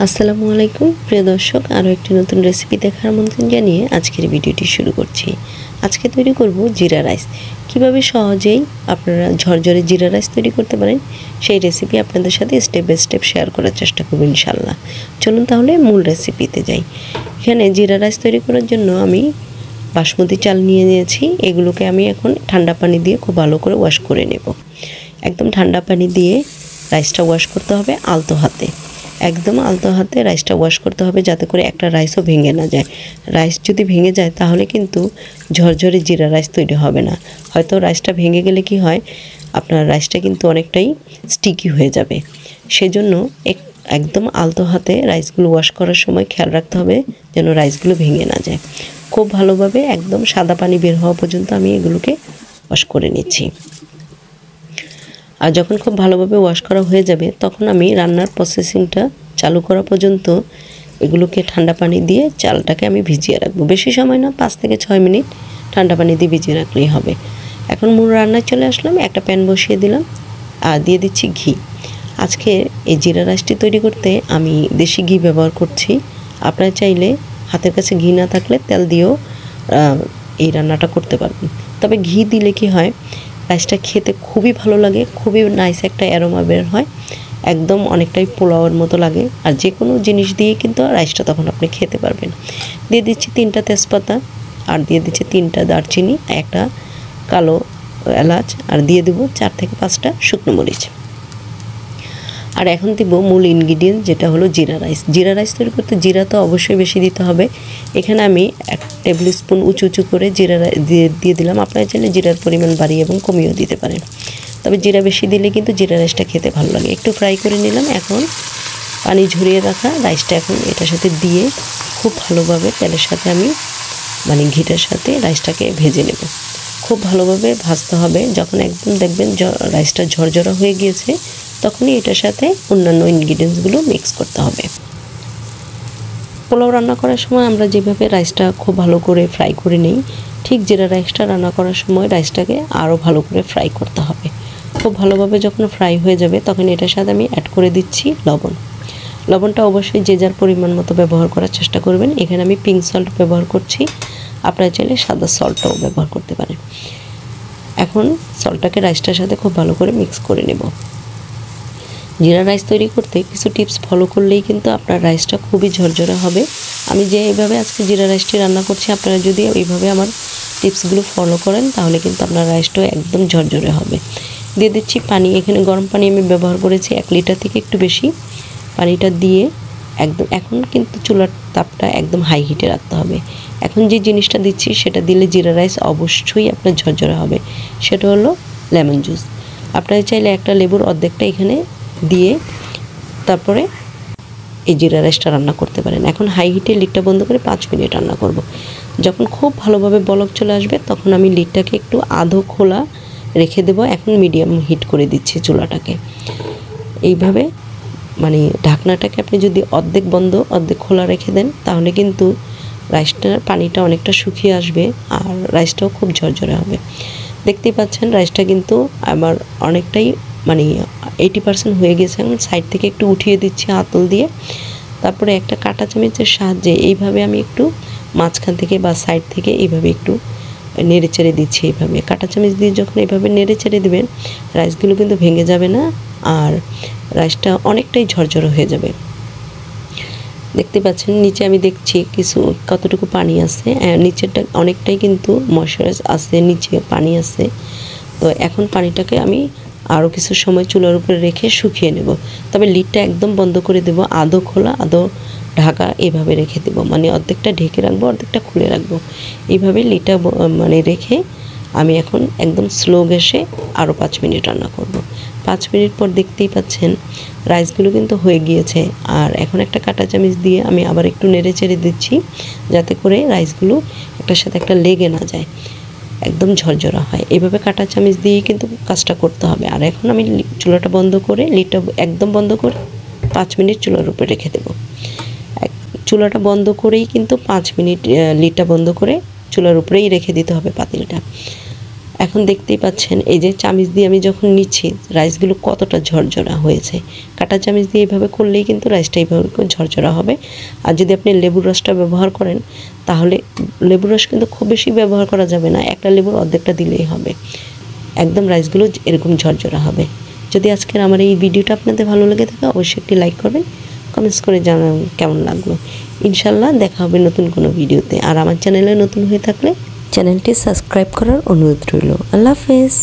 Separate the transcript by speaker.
Speaker 1: আসসালামু আলাইকুম প্রিয় দর্শক, আরও একটি নতুন রেসিপি দেখার আমন্ত্রণ জানিয়ে আজকের ভিডিওটি শুরু করছি। আজকে তৈরি করব জিরা রাইস। কিভাবে সহজেই আপনারা ঝরঝরে জিরা রাইস তৈরি করতে পারেন সেই রেসিপি আপনাদের সাথে স্টেপ বাই স্টেপ শেয়ার করার চেষ্টা করব ইনশাআল্লাহ। চলুন তাহলে মূল রেসিপিতে যাই। এখানে জিরা রাইস তৈরি করার জন্য আমি বাসমতি চাল নিয়ে নিয়েছি। এগুলোকে আমি এখন ঠান্ডা পানি দিয়ে খুব ভালো করে ওয়াশ করে নেব। একদম ঠান্ডা পানি দিয়ে রাইসটা ওয়াশ করতে হবে আলতো হাতে। একদম আলতো হাতে রাইসটা ওয়াশ করতে হবে যাতে করে একটা রাইসও ভেঙে না যায়। রাইস যদি ভেঙে যায় তাহলে কিন্তু ঝরঝরে জিরা রাইস তৈরি হবে না। হয়তো রাইসটা ভেঙে গেলে কি হয়, আপনার রাইসটা কিন্তু অনেকটাই স্টিকি হয়ে যাবে। সেজন্য একদম আলতো হাতে রাইসগুলো ওয়াশ করার সময় খেয়াল রাখতে হবে যেন রাইসগুলো ভেঙে না যায়। খুব ভালোভাবে একদম সাদা পানি বের হওয়া পর্যন্ত আমি এগুলোকে ওয়াশ করে নিচ্ছি। আর যখন খুব ভালোভাবে ওয়াশ করা হয়ে যাবে তখন আমি রান্নার প্রসেসিংটা চালু করা পর্যন্ত এগুলোকে ঠান্ডা পানি দিয়ে চালটাকে আমি ভিজিয়ে রাখবো। বেশি সময় না, 5 থেকে 6 মিনিট ঠান্ডা পানি দিয়ে ভিজিয়ে রাখলেই হবে। এখন মূল রান্নায় চলে আসলাম। একটা প্যান বসিয়ে দিলাম আর দিয়ে দিচ্ছি ঘি। আজকে এই জিরা রাইসটি তৈরি করতে আমি দেশি ঘি ব্যবহার করছি। আপনারা চাইলে হাতের কাছে ঘি না থাকলে তেল দিয়েও এই রান্নাটা করতে পারবেন। তবে ঘি দিলে কি হয়, রাইসটা খেতে খুবই ভালো লাগে, খুবই নাইস একটা অ্যারোমা বের হয়, একদম অনেকটাই পোলাওয়ের মতো লাগে। আর যে কোনো জিনিস দিয়ে কিন্তু রাইসটা তখন আপনি খেতে পারবেন। দিয়ে দিচ্ছি 3টা তেজপাতা, আর দিয়ে দিচ্ছি 3টা দারচিনি, একটা কালো এলাচ, আর দিয়ে দেবো 4 থেকে 5টা শুকনো মরিচ। আর এখন দিব মূল ইনগ্রিডিয়েন্ট, যেটা হলো জিরা রাইস। জিরা রাইস তৈরি করতে জিরা তো অবশ্যই বেশি দিতে হবে। এখানে আমি 1 টেবিল স্পুন উঁচু করে জিরা দিয়ে দিলাম। আপনারা চাইলে জিরার পরিমাণ বাড়িয়ে এবং কমিয়েও দিতে পারেন, তবে জিরা বেশি দিলে কিন্তু জিরা রাইসটা খেতে ভালো লাগে। একটু ফ্রাই করে নিলাম। এখন পানি ঝরিয়ে রাখা রাইসটা এখন এটার সাথে দিয়ে খুব ভালোভাবে তেলের সাথে আমি ঘিটার সাথে রাইসটাকে ভেজে নেব। খুব ভালোভাবে ভাজতে হবে। যখন একদম দেখবেন রাইসটা ঝরঝরা হয়ে গিয়েছে তখনই এটার সাথে অন্যান্য ইনগ্রিডিয়েন্টসগুলো মিক্স করতে হবে। পোলাও রান্না করার সময় আমরা যেভাবে রাইসটা খুব ভালো করে ফ্রাই করে নিই, ঠিক জিরা রাইসটা রান্না করার সময় রাইসটাকে আরও ভালো করে ফ্রাই করতে হবে। খুব ভালোভাবে যখন ফ্রাই হয়ে যাবে তখন এটার সাথে আমি অ্যাড করে দিচ্ছি লবণ। লবণটা অবশ্যই যে যার পরিমাণ মতো ব্যবহার করার চেষ্টা করবেন। এখানে আমি পিঙ্ক সল্ট ব্যবহার করছি, আপনারা চাইলে সাদা সল্টটাও ব্যবহার করতে পারেন। এখন সল্টটাকে রাইসটার সাথে খুব ভালো করে মিক্স করে নেব। জিরা রাইস তৈরি করতে কিছু টিপস ফলো করলেই কিন্তু আপনার রাইসটা খুবই ঝরঝরে হবে। আমি যেভাবে আজকে জিরা রাইসটি রান্না করছি, আপনারা যদি এইভাবে আমার টিপসগুলো ফলো করেন তাহলে কিন্তু আপনার রাইসটাও একদম ঝরঝরে হবে। দিয়ে দিচ্ছি পানি। এখানে গরম পানি আমি ব্যবহার করেছি 1 লিটার থেকে একটু বেশি। পানিটা দিয়ে একদম, এখন কিন্তু চুলার তাপটা একদম হাই হিটে রাখতে হবে। এখন যে জিনিসটা দিচ্ছি সেটা দিলে জিরা রাইস অবশ্যই আপনার ঝরঝরে হবে, সেটা হলো লেমন জুস। আপনারা চাইলে একটা লেবুর অর্ধেকটা এখানে দিয়ে তারপরে এই জিরা রাইসটা রান্না করতে পারেন। এখন হাই হিটে লিডটা বন্ধ করে 5 মিনিট রান্না করব। যখন খুব ভালোভাবে বলক চলে আসবে তখন আমি লিডটাকে একটু আধো খোলা রেখে দেবো। এখন মিডিয়াম হিট করে দিচ্ছি চুলাটাকে। এইভাবে ঢাকনাটাকে আপনি যদি অর্ধেক বন্ধ অর্ধেক খোলা রেখে দেন তাহলে কিন্তু রাইসটার পানিটা অনেকটা শুকিয়ে আসবে আর রাইসটাও খুব ঝরঝরে হবে। দেখতেই পাচ্ছেন রাইসটা কিন্তু আমার অনেকটাই 80% হয়ে গেছে। এখন সাইড থেকে একটু উঠিয়ে দিচ্ছি হাতল দিয়ে। তারপরে একটা কাঁটা চামচের সাহায্যে এইভাবে আমি একটু মাঝখান থেকে বা সাইড থেকে এইভাবে একটু নেড়ে চেড়ে দিচ্ছি। এইভাবে কাঁটা চামচ দিয়ে যখন এইভাবে নেড়ে চেড়ে দেবেন রাইসগুলো কিন্তু ভেঙে যাবে না আর রাইসটা অনেকটাই ঝরঝরে হয়ে যাবে। দেখতে পাচ্ছেন নিচে আমি দেখছি কতটুকু পানি আছে, নিচেরটা অনেকটাই কিন্তু ময়েশ্চারাইজ আছে, নিচে পানি আছে। তো এখন পানিটাকে আমি আরও কিছু সময় চুলার উপরে রেখে শুকিয়ে নেব। তবে লিডটা একদম বন্ধ করে দেব, আধো খোলা আধো ঢাকা এভাবে রেখে দেব। অর্ধেকটা ঢেকে রাখবো, অর্ধেকটা খুলে রাখবো। এইভাবে লিডটা রেখে আমি এখন একদম স্লো গ্যাসে আরও 5 মিনিট রান্না করব। 5 মিনিট পর দেখতেই পাচ্ছেন রাইসগুলো কিন্তু হয়ে গিয়েছে। আর এখন একটা কাঁটা চামচ দিয়ে আমি আবার একটু নেড়ে চেড়ে দিচ্ছি যাতে করে রাইসগুলো একটার সাথে একটা লেগে না যায়, একদম ঝরঝরা হয়। এভাবে কাঁটা চামচ দিয়েই কিন্তু কাজটা করতে হবে। আর এখন আমি চুলাটা বন্ধ করে লিডটা একদম বন্ধ করে 5 মিনিট চুলার উপরে রেখে দেব। চুলাটা বন্ধ করেই কিন্তু 5 মিনিট লিডটা বন্ধ করে চুলার উপরেই রেখে দিতে হবে পাতিলটা। এখন দেখতেই পাচ্ছেন এই যে চামিচ দিয়ে আমি যখন নিচ্ছি রাইসগুলো কতটা ঝরঝরা হয়েছে। কাঁটা চামিচ দিয়ে এইভাবে করলেই কিন্তু রাইসটা এইভাবে ঝরঝরা হবে। আর যদি আপনি লেবুর রসটা ব্যবহার করেন তাহলে লেবুর রস কিন্তু খুব বেশি ব্যবহার করা যাবে না, একটা লেবুর অর্ধেকটা দিলেই হবে। একদম রাইসগুলো এরকম ঝরঝরা হবে। যদি আজকের আমার এই ভিডিওটা আপনাদের ভালো লেগে থাকে অবশ্যই একটি লাইক করবেন, কমেন্টস করে জানাবেন কেমন লাগলো। ইনশাল্লাহ দেখা হবে নতুন কোনো ভিডিওতে। আর আমার চ্যানেলে নতুন হয়ে থাকলে চ্যানেলটি সাবস্ক্রাইব করার অনুরোধ রইল। আল্লাহ হাফেজ।